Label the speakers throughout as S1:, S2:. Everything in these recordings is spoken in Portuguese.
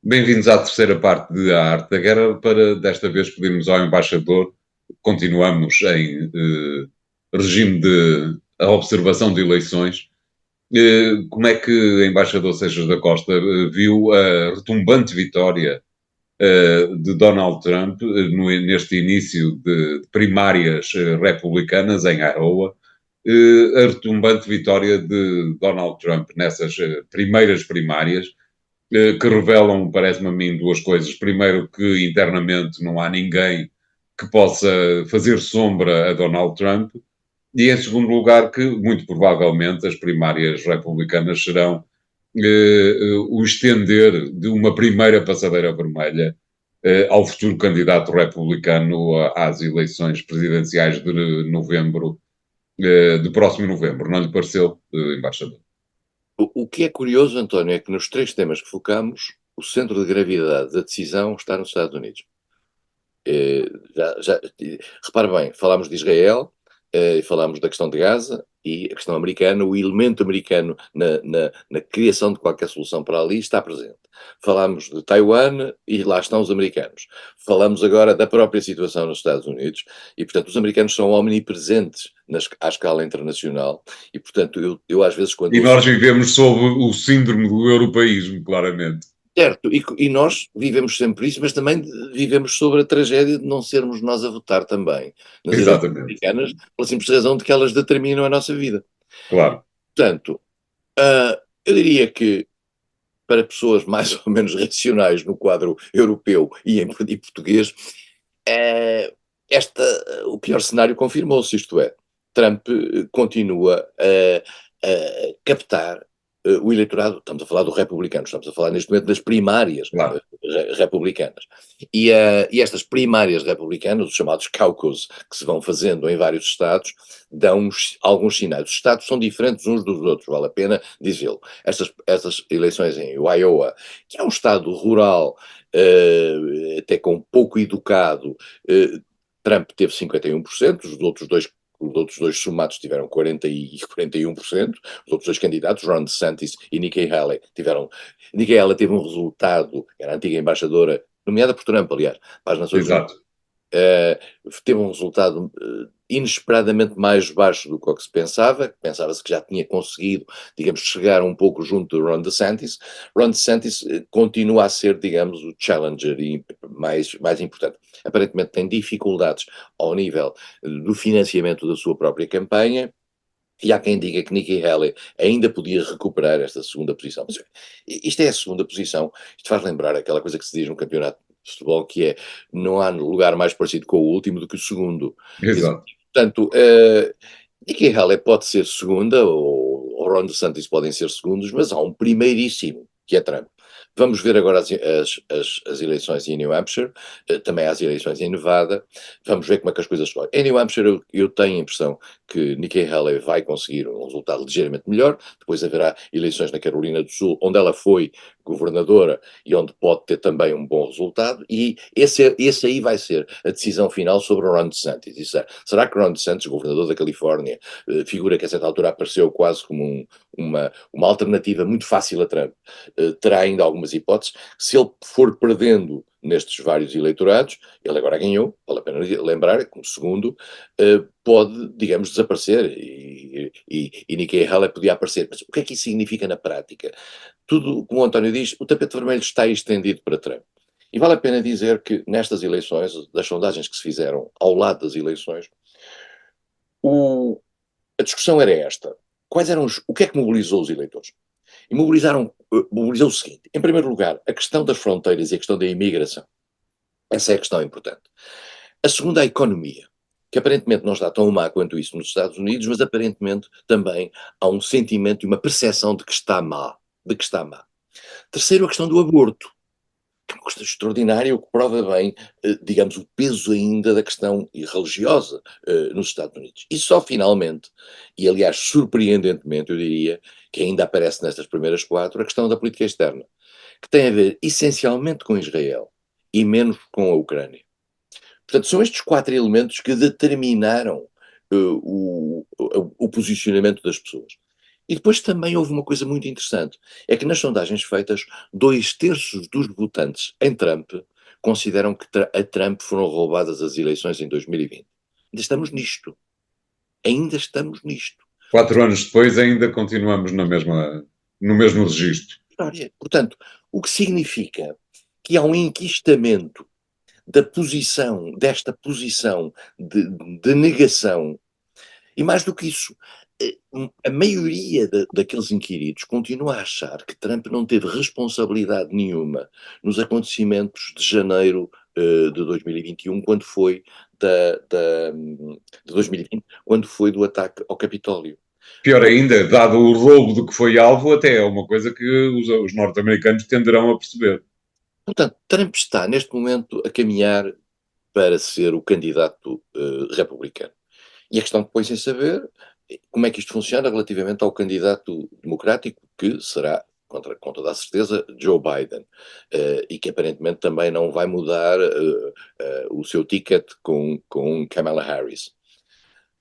S1: Bem-vindos à terceira parte de A Arte da Guerra. Para desta vez pedirmos ao embaixador, continuamos em regime de a observação de eleições. Como é que o embaixador Seixas da Costa viu a retumbante vitória de Donald Trump neste início de primárias republicanas em Iowa? A retumbante vitória de Donald Trump nessas primeiras primárias, que revelam, parece-me a mim, duas coisas. Primeiro, que internamente não há ninguém que possa fazer sombra a Donald Trump. E, em segundo lugar, que muito provavelmente as primárias republicanas serão o estender de uma primeira passadeira vermelha ao futuro candidato republicano às eleições presidenciais de novembro, de próximo novembro. Não lhe pareceu, embaixador?
S2: O que é curioso, António, é que nos três temas que focamos, o centro de gravidade da decisão está nos Estados Unidos. Repare bem, falámos de Israel, falámos da questão de Gaza e a questão americana, o elemento americano na criação de qualquer solução para ali está presente. Falámos de Taiwan e lá estão os americanos. Falamos agora da própria situação nos Estados Unidos e, portanto, os americanos são omnipresentes à escala internacional e, portanto, eu às vezes quando
S1: E
S2: ouço.
S1: nós vivemos sob o síndrome do europeísmo, claramente.
S2: Certo, e nós vivemos sempre isso, mas também vivemos sobre a tragédia de não sermos nós a votar também nas eleições
S1: Exatamente,
S2: americanas, pela simples razão de que elas determinam a nossa vida.
S1: claro.
S2: Portanto, eu diria que para pessoas mais ou menos racionais no quadro europeu e português, eh, o pior cenário confirmou-se, isto é, Trump continua a captar o eleitorado, estamos a falar do republicano, estamos a falar neste momento das primárias
S1: Claro,
S2: republicanas. E estas primárias republicanas, os chamados caucus, que se vão fazendo em vários estados, dão alguns sinais. Os estados são diferentes uns dos outros, vale a pena dizê-lo. Estas eleições em Iowa, que é um estado rural, até com pouco educado, Trump teve 51%, os outros dois somados tiveram 40 e 41%, os outros dois candidatos, Ron DeSantis e Nikki Haley, Nikki Haley teve um resultado, era a antiga embaixadora, nomeada por Trump, aliás, para as Nações Unidas,
S1: exato.
S2: teve um resultado inesperadamente mais baixo do que o que se pensava, pensava-se que já tinha conseguido, digamos, chegar um pouco junto de Ron DeSantis. Ron DeSantis continua a ser, digamos, o challenger mais importante. Aparentemente tem dificuldades ao nível do financiamento da sua própria campanha, e há quem diga que Nikki Haley ainda podia recuperar esta segunda posição. Mas isto é a segunda posição, isto faz lembrar aquela coisa que se diz no campeonato de futebol, que é, não há lugar mais parecido com o último do que o segundo.
S1: Exato.
S2: Portanto, Nikki Haley pode ser segunda, ou Ron DeSantis podem ser segundos, mas há um primeiríssimo, que é Trump. Vamos ver agora as eleições em New Hampshire, também há as eleições em Nevada, vamos ver como é que as coisas estão. Em New Hampshire eu tenho a impressão que Nikki Haley vai conseguir um resultado ligeiramente melhor, depois haverá eleições na Carolina do Sul, onde ela foi governadora e onde pode ter também um bom resultado, e esse aí vai ser a decisão final sobre o Ron DeSantis. Será que Ron DeSantis, governador da Califórnia, figura que a certa altura apareceu quase como uma alternativa muito fácil a Trump, terá ainda algumas hipóteses? Se ele for perdendo nestes vários eleitorados, ele agora ganhou, vale a pena lembrar, como segundo, pode, digamos, desaparecer e Nikki Haley podia aparecer. Mas o que é que isso significa na prática? Tudo, como o António diz, o tapete vermelho está estendido para Trump. E vale a pena dizer que nestas eleições, das sondagens que se fizeram ao lado das eleições, o, a discussão era esta. O que é que mobilizou os eleitores? E mobilizou o seguinte. Em primeiro lugar, a questão das fronteiras e a questão da imigração. Essa é a questão importante. A segunda é a economia, que aparentemente não está tão má quanto isso nos Estados Unidos, mas aparentemente também há um sentimento e uma percepção de que está má. Terceiro, a questão do aborto, que é uma questão extraordinária, o que prova bem, digamos, o peso ainda da questão religiosa nos Estados Unidos. E só finalmente, e aliás surpreendentemente, eu diria, que ainda aparece nestas primeiras quatro, a questão da política externa, que tem a ver essencialmente com Israel e menos com a Ucrânia. Portanto, são estes quatro elementos que determinaram o posicionamento das pessoas. E depois também houve uma coisa muito interessante, é que nas sondagens feitas, 2/3 dos votantes em Trump consideram que a Trump foram roubadas as eleições em 2020. Ainda estamos nisto. Ainda estamos nisto.
S1: 4 anos depois ainda continuamos no mesmo registro.
S2: Portanto, o que significa que há um enquistamento desta posição de negação. E mais do que isso, a maioria daqueles inquiridos continua a achar que Trump não teve responsabilidade nenhuma nos acontecimentos de janeiro de 2021, quando foi de 2020, quando foi do ataque ao Capitólio.
S1: Pior ainda, dado o roubo de que foi alvo, até é uma coisa que os norte-americanos tenderão a perceber.
S2: Portanto, Trump está neste momento a caminhar para ser o candidato republicano. E a questão que põe-se em saber como é que isto funciona relativamente ao candidato democrático, que será, com toda a certeza, Joe Biden, e que aparentemente também não vai mudar o seu ticket com Kamala Harris.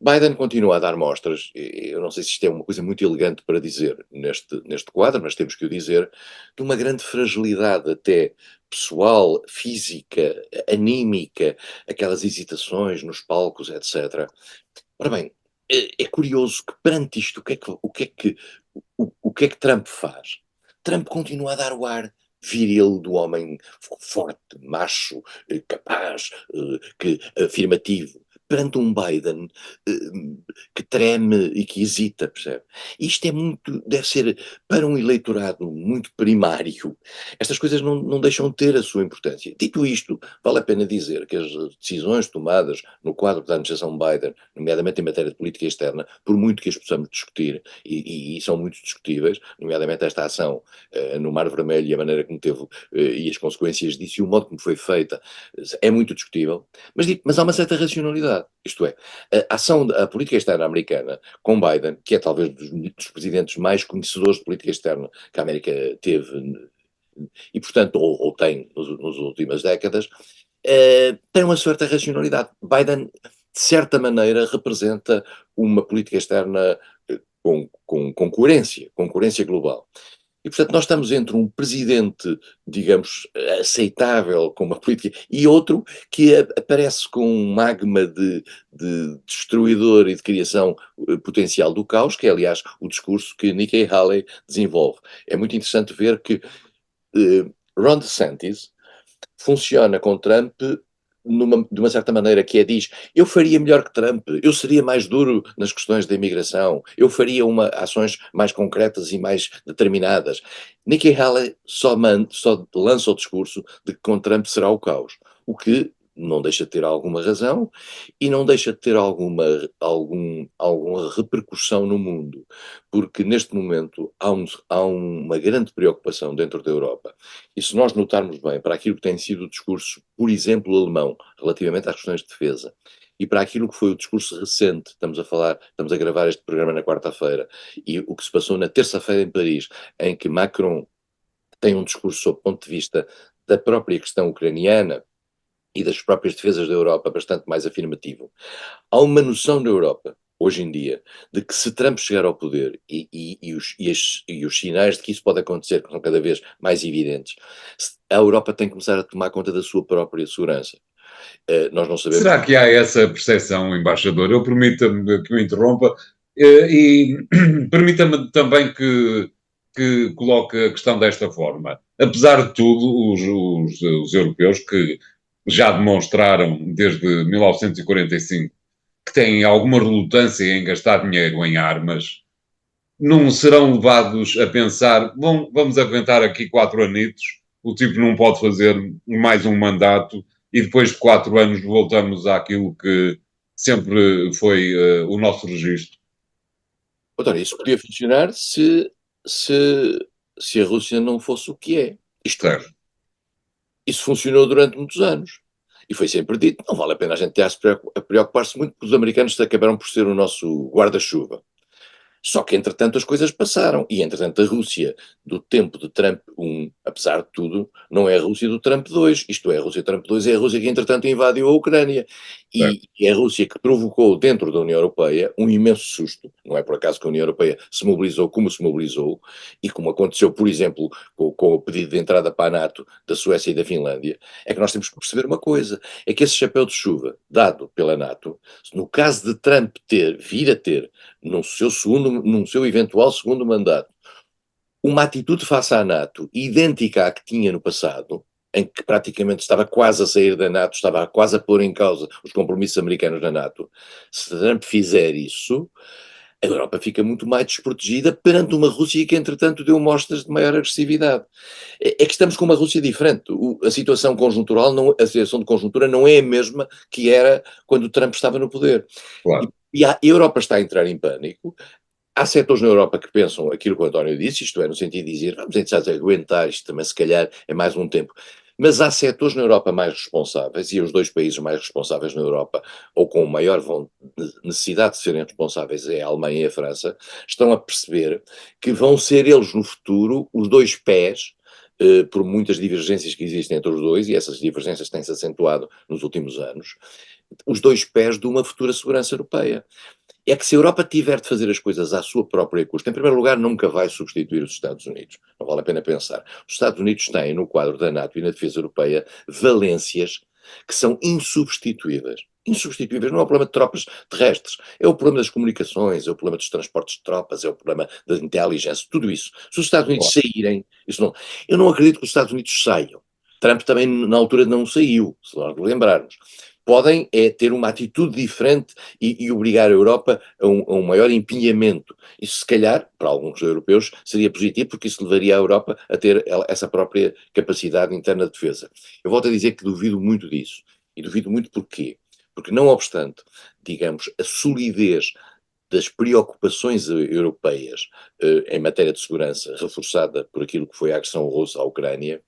S2: Biden continua a dar mostras, eu não sei se isto é uma coisa muito elegante para dizer neste quadro, mas temos que o dizer, de uma grande fragilidade até pessoal, física, anímica, aquelas hesitações nos palcos, etc. Ora bem, é curioso que perante isto, o que é que Trump faz? Trump continua a dar o ar viril do homem forte, macho, capaz, afirmativo, perante um Biden que treme e que hesita, percebe? Isto deve ser para um eleitorado muito primário. Estas coisas não deixam de ter a sua importância. Dito isto, vale a pena dizer que as decisões tomadas no quadro da administração Biden, nomeadamente em matéria de política externa, por muito que as possamos discutir, e são muito discutíveis, nomeadamente esta ação no Mar Vermelho e a maneira como teve e as consequências disso e o modo como foi feita, é muito discutível, mas há uma certa racionalidade. Isto é, a política externa americana, com Biden, que é talvez dos presidentes mais conhecedores de política externa que a América teve, e portanto, ou tem nas últimas décadas, tem uma certa racionalidade. Biden, de certa maneira, representa uma política externa com coerência global. E, portanto, nós estamos entre um presidente, digamos, aceitável com uma política e outro que aparece com um magma de destruidor e de criação potencial do caos, que é, aliás, o discurso que Nikki Haley desenvolve. É muito interessante ver que Ron DeSantis funciona com Trump de uma certa maneira, que diz, eu faria melhor que Trump, eu seria mais duro nas questões da imigração, eu faria ações mais concretas e mais determinadas. Nikki Haley só lança o discurso de que com Trump será o caos, o que não deixa de ter alguma razão e não deixa de ter alguma repercussão no mundo, porque neste momento há uma grande preocupação dentro da Europa. E se nós notarmos bem para aquilo que tem sido o discurso, por exemplo, alemão, relativamente às questões de defesa, e para aquilo que foi o discurso recente, estamos a gravar este programa na quarta-feira, e o que se passou na terça-feira em Paris, em que Macron tem um discurso sob o ponto de vista da própria questão ucraniana e das próprias defesas da Europa bastante mais afirmativo. Há uma noção na Europa, hoje em dia, de que se Trump chegar ao poder e os sinais de que isso pode acontecer que são cada vez mais evidentes, a Europa tem que começar a tomar conta da sua própria segurança. Nós não sabemos.
S1: Será que há essa percepção, embaixador? Eu permita-me que o interrompa e permita-me também que coloque a questão desta forma. Apesar de tudo, os europeus que já demonstraram desde 1945 que têm alguma relutância em gastar dinheiro em armas, não serão levados a pensar, bom, vamos aguentar aqui 4 anitos, o tipo não pode fazer mais um mandato e depois de 4 anos voltamos àquilo que sempre foi o nosso registro.
S2: Ora, isso podia funcionar se, se a Rússia não fosse o que é. Isto é,
S1: Certo.
S2: isso funcionou durante muitos anos. E foi sempre dito, não vale a pena a gente ter a preocupar-se muito, porque os americanos acabaram por ser o nosso guarda-chuva. Só que, entretanto, as coisas passaram. E, entretanto, a Rússia, do tempo de Trump 1 apesar de tudo, não é a Rússia do Trump 2, isto é, a Rússia Trump 2 é a Rússia que entretanto invadiu a Ucrânia,
S1: certo,
S2: e é a Rússia que provocou dentro da União Europeia um imenso susto, não é por acaso que a União Europeia se mobilizou como se mobilizou, e como aconteceu, por exemplo, com o pedido de entrada para a NATO da Suécia e da Finlândia, é que nós temos que perceber uma coisa, é que esse chapéu de chuva dado pela NATO, no caso de Trump vir a ter, num seu eventual segundo mandato, uma atitude face à NATO idêntica à que tinha no passado, em que praticamente estava quase a sair da NATO, estava quase a pôr em causa os compromissos americanos na NATO. Se Trump fizer isso, a Europa fica muito mais desprotegida perante uma Rússia que, entretanto, deu mostras de maior agressividade. É que estamos com uma Rússia diferente. A situação conjuntural, a situação de conjuntura não é a mesma que era quando Trump estava no poder.
S1: claro.
S2: E a Europa está a entrar em pânico. Há setores na Europa que pensam aquilo que o António disse, isto é, no sentido de dizer, vamos tentar aguentar isto também, se calhar é mais um tempo. Mas há setores na Europa mais responsáveis, e os dois países mais responsáveis na Europa, ou com maior necessidade de serem responsáveis, é a Alemanha e a França, estão a perceber que vão ser eles no futuro os dois pés, por muitas divergências que existem entre os dois, e essas divergências têm-se acentuado nos últimos anos, os dois pés de uma futura segurança europeia. É que se a Europa tiver de fazer as coisas à sua própria custa, em primeiro lugar, nunca vai substituir os Estados Unidos. Não vale a pena pensar. Os Estados Unidos têm, no quadro da NATO e na defesa europeia, valências que são insubstituíveis. Insubstituíveis. Não é o problema de tropas terrestres, é o problema das comunicações, é o problema dos transportes de tropas, é o problema da inteligência, tudo isso. Se os Estados Unidos saírem, isso não. Eu não acredito que os Estados Unidos saiam. Trump também, na altura, não saiu, se nós lembrarmos. Podem ter uma atitude diferente e obrigar a Europa a um maior empenhamento. Isso, se calhar, para alguns europeus, seria positivo, porque isso levaria a Europa a ter essa própria capacidade interna de defesa. Eu volto a dizer que duvido muito disso. E duvido muito porquê? Porque, não obstante, digamos, a solidez das preocupações europeias em matéria de segurança, reforçada por aquilo que foi a agressão russa à Ucrânia,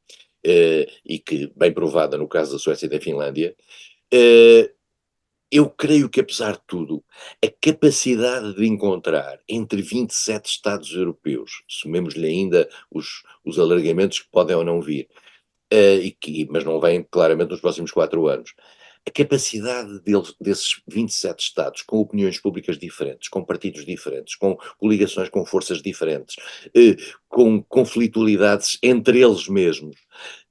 S2: e que, bem provada no caso da Suécia e da Finlândia, eh, eu creio que, apesar de tudo, a capacidade de encontrar entre 27 Estados europeus, somemos-lhe ainda os alargamentos que podem ou não vir, mas não vêm claramente nos próximos 4 anos, a capacidade desses 27 Estados, com opiniões públicas diferentes, com partidos diferentes, com coligações com forças diferentes, com conflitualidades entre eles mesmos,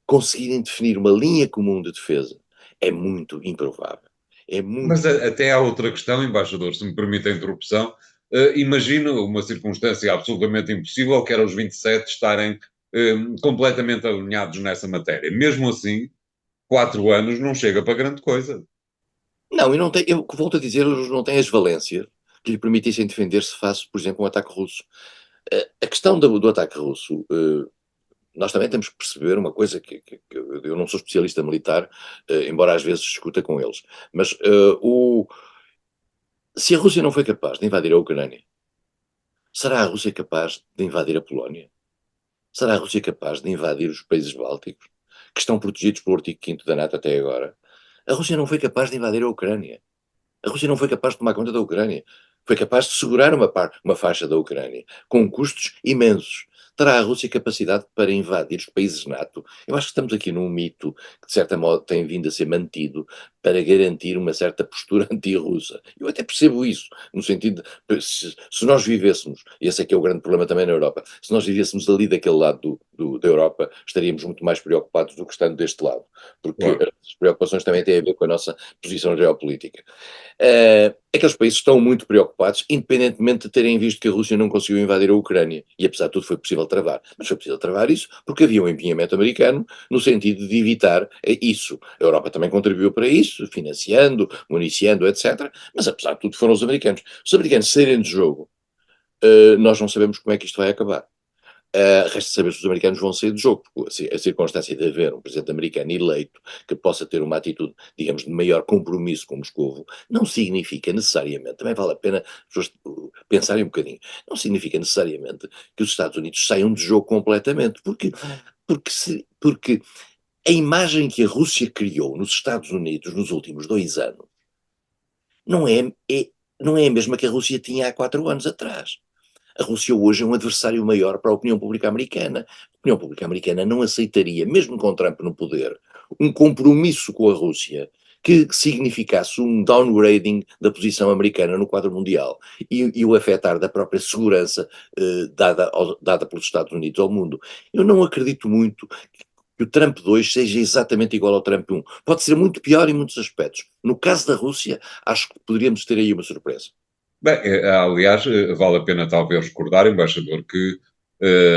S2: conseguirem definir uma linha comum de defesa, é muito improvável. É
S1: Mas
S2: muito.
S1: até há outra questão, embaixador, se me permite a interrupção. Imagino uma circunstância absolutamente impossível, que era os 27 estarem completamente alinhados nessa matéria. Mesmo assim, 4 anos não chega para grande coisa.
S2: Não, e não tem, eu volto a dizer, eles não têm as valências que lhe permitissem defender-se face, por exemplo, a um ataque russo. A questão do ataque russo, nós também temos que perceber uma coisa que eu não sou especialista militar, embora às vezes discuta com eles, mas se a Rússia não foi capaz de invadir a Ucrânia, será a Rússia capaz de invadir a Polónia? Será a Rússia capaz de invadir os países bálticos, que estão protegidos pelo artigo 5º da NATO até agora? A Rússia não foi capaz de invadir a Ucrânia. A Rússia não foi capaz de tomar conta da Ucrânia. Foi capaz de segurar uma faixa da Ucrânia, com custos imensos. Terá a Rússia capacidade para invadir os países NATO? Eu acho que estamos aqui num mito que, de certa modo, tem vindo a ser mantido para garantir uma certa postura anti-russa. Eu até percebo isso, no sentido de, se nós vivêssemos, e esse é que é o grande problema também na Europa, se nós vivêssemos ali daquele lado da Europa, estaríamos muito mais preocupados do que estando deste lado, porque
S1: Claro.
S2: as preocupações também têm a ver com a nossa posição geopolítica. Aqueles países estão muito preocupados, independentemente de terem visto que a Rússia não conseguiu invadir a Ucrânia. E apesar de tudo foi possível travar. Mas foi possível travar isso porque havia um empenhamento americano no sentido de evitar isso. A Europa também contribuiu para isso, financiando, municiando, etc. Mas apesar de tudo foram os americanos. Se os americanos saírem de jogo, nós não sabemos como é que isto vai acabar. Resta saber se os americanos vão sair do jogo, porque a circunstância de haver um presidente americano eleito que possa ter uma atitude, digamos, de maior compromisso com Moscovo, não significa necessariamente, também vale a pena as pessoas pensarem um bocadinho, não significa necessariamente que os Estados Unidos saiam do jogo completamente, porque a imagem que a Rússia criou nos Estados Unidos nos últimos 2 anos não é, não é a mesma que a Rússia tinha há 4 anos atrás. A Rússia hoje é um adversário maior para a opinião pública americana. A opinião pública americana não aceitaria, mesmo com Trump no poder, um compromisso com a Rússia que significasse um downgrading da posição americana no quadro mundial e o afetar da própria segurança dada pelos Estados Unidos ao mundo. Eu não acredito muito que o Trump 2 seja exatamente igual ao Trump 1. Pode ser muito pior em muitos aspectos. No caso da Rússia, acho que poderíamos ter aí uma surpresa.
S1: Bem, aliás, vale a pena talvez recordar, embaixador, que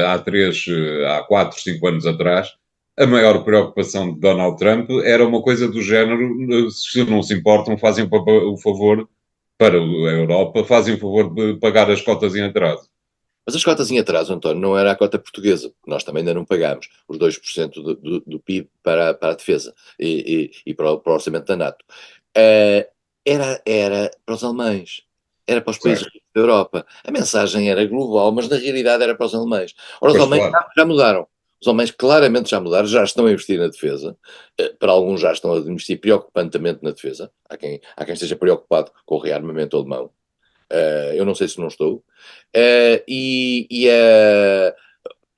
S1: há 4, 5 anos atrás, a maior preocupação de Donald Trump era uma coisa do género, se não se importam, fazem o favor para a Europa, fazem o favor de pagar as cotas em atraso.
S2: Mas as cotas em atraso, António, não era a cota portuguesa, porque nós também ainda não pagámos os 2% do PIB para a defesa e para o orçamento da NATO. Era para os alemães, era para os países
S1: Certo.
S2: da Europa. A mensagem era global, mas na realidade era para os alemães. Ora, os
S1: Pois
S2: alemães
S1: claro,
S2: já mudaram. Os alemães claramente já mudaram, já estão a investir na defesa. Para alguns já estão a investir preocupantemente na defesa. Há quem esteja preocupado com o rearmamento alemão. Eu não sei se não estou.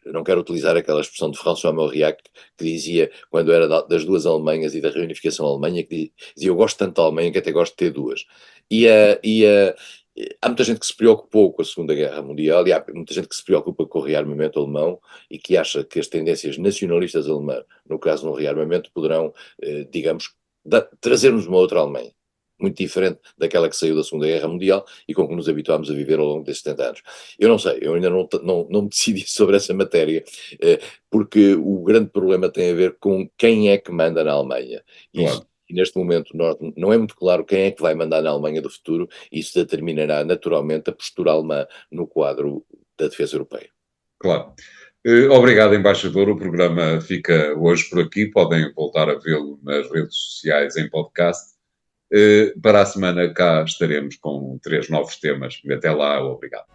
S2: Eu não quero utilizar aquela expressão de François Mauriac que dizia, quando era das duas Alemanhas e da reunificação alemã, que dizia: eu gosto tanto da Alemanha que até gosto de ter duas. Há muita gente que se preocupou com a Segunda Guerra Mundial e há muita gente que se preocupa com o rearmamento alemão e que acha que as tendências nacionalistas alemãs, no caso do rearmamento, poderão, digamos, trazer-nos uma outra Alemanha muito diferente daquela que saiu da Segunda Guerra Mundial e com que nos habituámos a viver ao longo desses 70 anos. Eu não sei, eu ainda não me decidi sobre essa matéria, porque o grande problema tem a ver com quem é que manda na Alemanha.
S1: claro,
S2: E neste momento não é muito claro quem é que vai mandar na Alemanha do futuro, e isso determinará naturalmente a postura alemã no quadro da defesa europeia.
S1: claro. Obrigado, embaixador. O programa fica hoje por aqui. Podem voltar a vê-lo nas redes sociais em podcast. Para a semana cá estaremos com 3 novos temas. Até lá, obrigado.